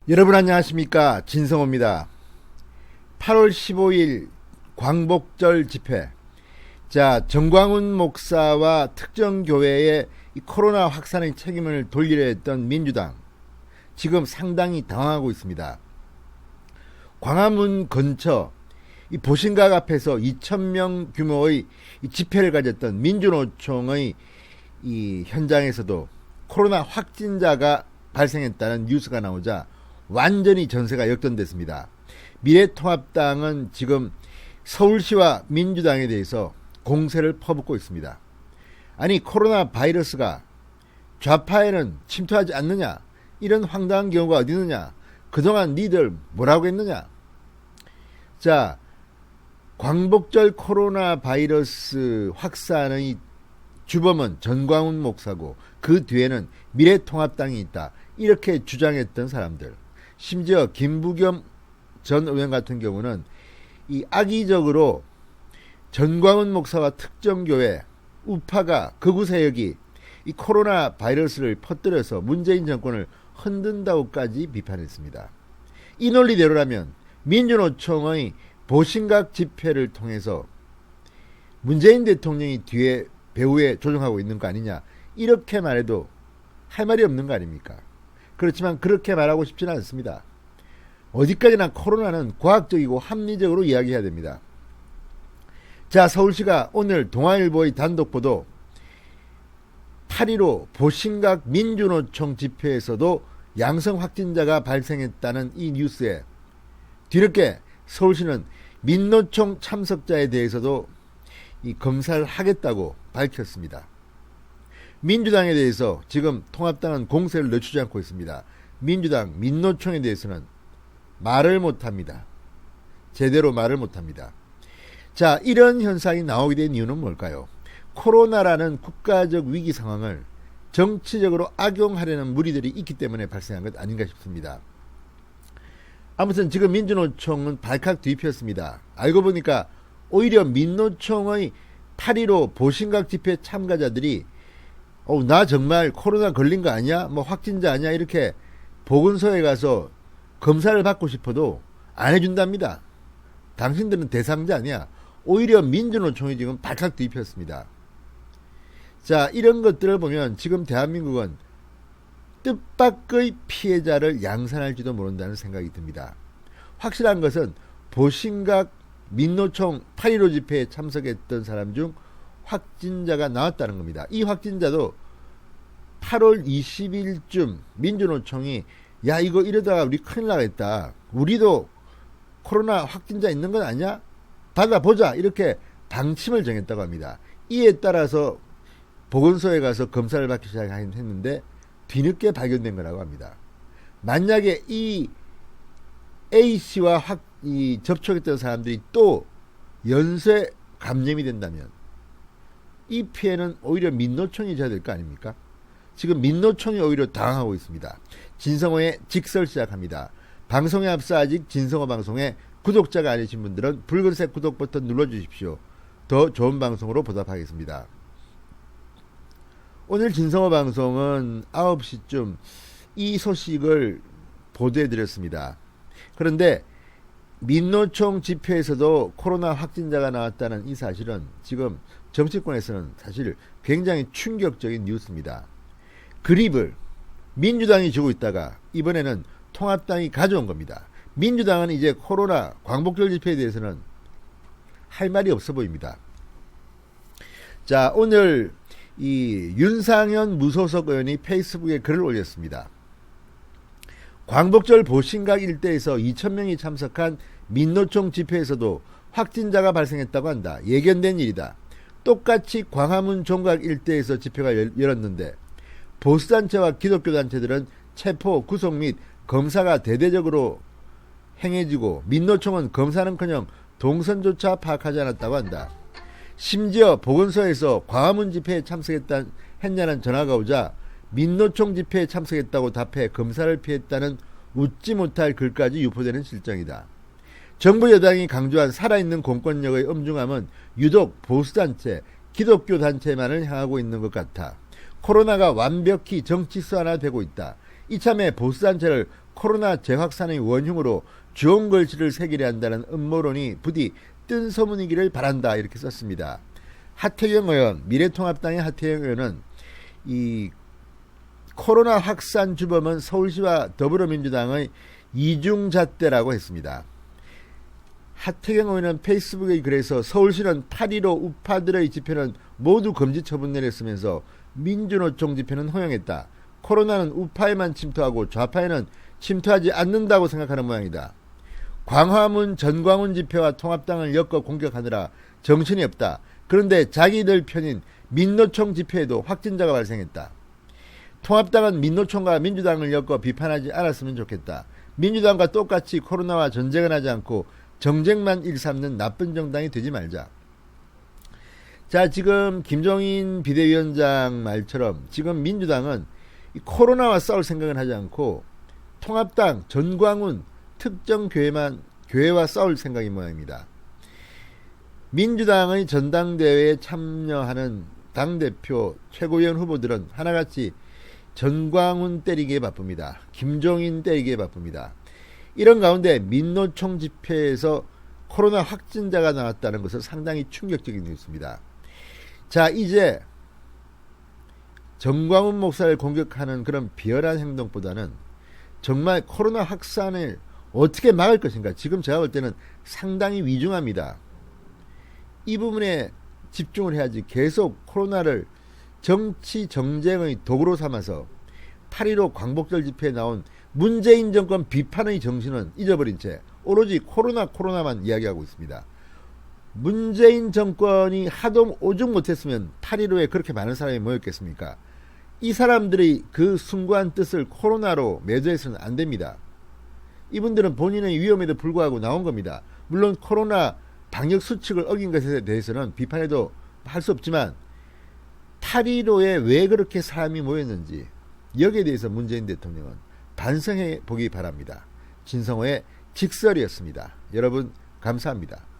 여러분 안녕하십니까, 진성호입니다. 8월 15일 광복절 집회. 자, 정광훈 목사와 특정 교회의 이 코로나 확산의 책임을 돌리려 했던 민주당, 지금 상당히 당황하고 있습니다. 광화문 근처 이 보신각 앞에서 2,000명 규모의 이 집회를 가졌던 민주노총의 이 현장에서도 코로나 확진자가 발생했다는 뉴스가 나오자 완전히 전세가 역전됐습니다. 미래통합당은 지금 서울시와 민주당에 대해서 공세를 퍼붓고 있습니다. 아니, 코로나 바이러스가 좌파에는 침투하지 않느냐, 이런 황당한 경우가 어디 있느냐, 그동안 니들 뭐라고 했느냐. 자, 광복절 코로나 바이러스 확산의 주범은 전광훈 목사고 그 뒤에는 미래통합당이 있다, 이렇게 주장했던 사람들, 심지어 김부겸 전 의원 같은 경우는 이 악의적으로 전광훈 목사와 특정교회 우파가 극우 세력이 이 코로나 바이러스를 퍼뜨려서 문재인 정권을 흔든다고까지 비판했습니다. 이 논리대로라면 민주노총의 보신각 집회를 통해서 문재인 대통령이 뒤에 배후에 조종하고 있는 거 아니냐, 이렇게 말해도 할 말이 없는 거 아닙니까? 그렇지만 그렇게 말하고 싶지는 않습니다. 어디까지나 코로나는 과학적이고 합리적으로 이야기해야 됩니다. 자, 서울시가 오늘 동아일보의 단독보도 8.15 보신각 민주노총 집회에서도 양성 확진자가 발생했다는 이 뉴스에 뒤늦게 서울시는 민노총 참석자에 대해서도 이 검사를 하겠다고 밝혔습니다. 민주당에 대해서 지금 통합당은 공세를 늦추지 않고 있습니다. 민주당, 민노총에 대해서는 말을 못합니다. 제대로 말을 못합니다. 자, 이런 현상이 나오게 된 이유는 뭘까요? 코로나라는 국가적 위기 상황을 정치적으로 악용하려는 무리들이 있기 때문에 발생한 것 아닌가 싶습니다. 아무튼 지금 민주노총은 발칵 뒤집혔습니다. 알고 보니까 오히려 민노총의 8.15 보신각 집회 참가자들이 나 정말 코로나 걸린 거 아니야? 뭐 확진자 아니야? 이렇게 보건소에 가서 검사를 받고 싶어도 안 해준답니다. 당신들은 대상자 아니야. 오히려 민주노총이 지금 발칵 뒤집혔습니다. 자, 이런 것들을 보면 지금 대한민국은 뜻밖의 피해자를 양산할지도 모른다는 생각이 듭니다. 확실한 것은 보신각 민노총 8.15 집회에 참석했던 사람 중 확진자가 나왔다는 겁니다. 이 확진자도 8월 20일쯤 민주노총이 야, 이거 이러다가 우리 큰일 나겠다, 우리도 코로나 확진자 있는 건 아니야? 받아보자, 이렇게 방침을 정했다고 합니다. 이에 따라서 보건소에 가서 검사를 받기 시작했는데 뒤늦게 발견된 거라고 합니다. 만약에 이 A씨와 접촉했던 사람들이 또 연쇄 감염이 된다면 이 피해는 오히려 민노총이 져야 될 거 아닙니까? 지금 민노총이 오히려 당하고 있습니다. 진성호의 직설 시작합니다. 방송에 앞서 아직 진성호 방송에 구독자가 아니신 분들은 붉은색 구독 버튼 눌러주십시오. 더 좋은 방송으로 보답하겠습니다. 오늘 진성호 방송은 9시쯤 이 소식을 보도해드렸습니다. 그런데 민노총 집회에서도 코로나 확진자가 나왔다는 이 사실은 지금 정치권에서는 사실 굉장히 충격적인 뉴스입니다. 그립을 민주당이 주고 있다가 이번에는 통합당이 가져온 겁니다. 민주당은 이제 코로나 광복절 집회에 대해서는 할 말이 없어 보입니다. 자, 오늘 이 윤상현 무소속 의원이 페이스북에 글을 올렸습니다. 광복절 보신각 일대에서 2,000명이 참석한 민노총 집회에서도 확진자가 발생했다고 한다. 예견된 일이다. 똑같이 광화문 종각 일대에서 집회가 열었는데 보수단체와 기독교단체들은 체포, 구속 및 검사가 대대적으로 행해지고 민노총은 검사는커녕 동선조차 파악하지 않았다고 한다. 심지어 보건소에서 광화문 집회에 참석했냐는 전화가 오자 민노총 집회에 참석했다고 답해 검사를 피했다는 웃지 못할 글까지 유포되는 실정이다. 정부 여당이 강조한 살아있는 공권력의 엄중함은 유독 보수단체, 기독교단체만을 향하고 있는 것 같아. 코로나가 완벽히 정치수환화되고 있다. 이참에 보수단체를 코로나 재확산의 원흉으로 좋은 글씨를 새기려 한다는 음모론이 부디 뜬소문이기를 바란다 이렇게 썼습니다. 하태경 의원, 미래통합당의 하태경 의원은 이 코로나 확산 주범은 서울시와 더불어민주당의 이중잣대라고 했습니다. 하태경 의원은 페이스북에 글에서 서울시는 8.15 우파들의 집회는 모두 금지 처분 내렸으면서 민주노총 집회는 허용했다. 코로나는 우파에만 침투하고 좌파에는 침투하지 않는다고 생각하는 모양이다. 광화문 전광훈 집회와 통합당을 엮어 공격하느라 정신이 없다. 그런데 자기들 편인 민노총 집회에도 확진자가 발생했다. 통합당은 민노총과 민주당을 엮어 비판하지 않았으면 좋겠다. 민주당과 똑같이 코로나와 전쟁을 하지 않고 정쟁만 일삼는 나쁜 정당이 되지 말자. 자, 지금 김종인 비대위원장 말처럼 지금 민주당은 코로나와 싸울 생각을 하지 않고 통합당, 전광훈, 특정 교회와 싸울 생각인 모양입니다. 민주당의 전당대회에 참여하는 당대표 최고위원 후보들은 하나같이 전광훈 때리기에 바쁩니다. 김종인 때리기에 바쁩니다. 이런 가운데 민노총 집회에서 코로나 확진자가 나왔다는 것은 상당히 충격적인 뉴스입니다. 자, 이제 전광훈 목사를 공격하는 그런 비열한 행동보다는 정말 코로나 확산을 어떻게 막을 것인가, 지금 제가 볼 때는 상당히 위중합니다. 이 부분에 집중을 해야지 계속 코로나를 정치 정쟁의 도구로 삼아서 8.15 광복절 집회에 나온 문재인 정권 비판의 정신은 잊어버린 채 오로지 코로나만 이야기하고 있습니다. 문재인 정권이 하도 오죽 못했으면 8.15에 그렇게 많은 사람이 모였겠습니까? 이 사람들이 그 숭고한 뜻을 코로나로 매도해서는 안 됩니다. 이분들은 본인의 위험에도 불구하고 나온 겁니다. 물론 코로나 방역 수칙을 어긴 것에 대해서는 비판해도 할 수 없지만 8.15에 왜 그렇게 사람이 모였는지 여기에 대해서 문재인 대통령은 반성해 보기 바랍니다. 진성호의 직설이었습니다. 여러분 감사합니다.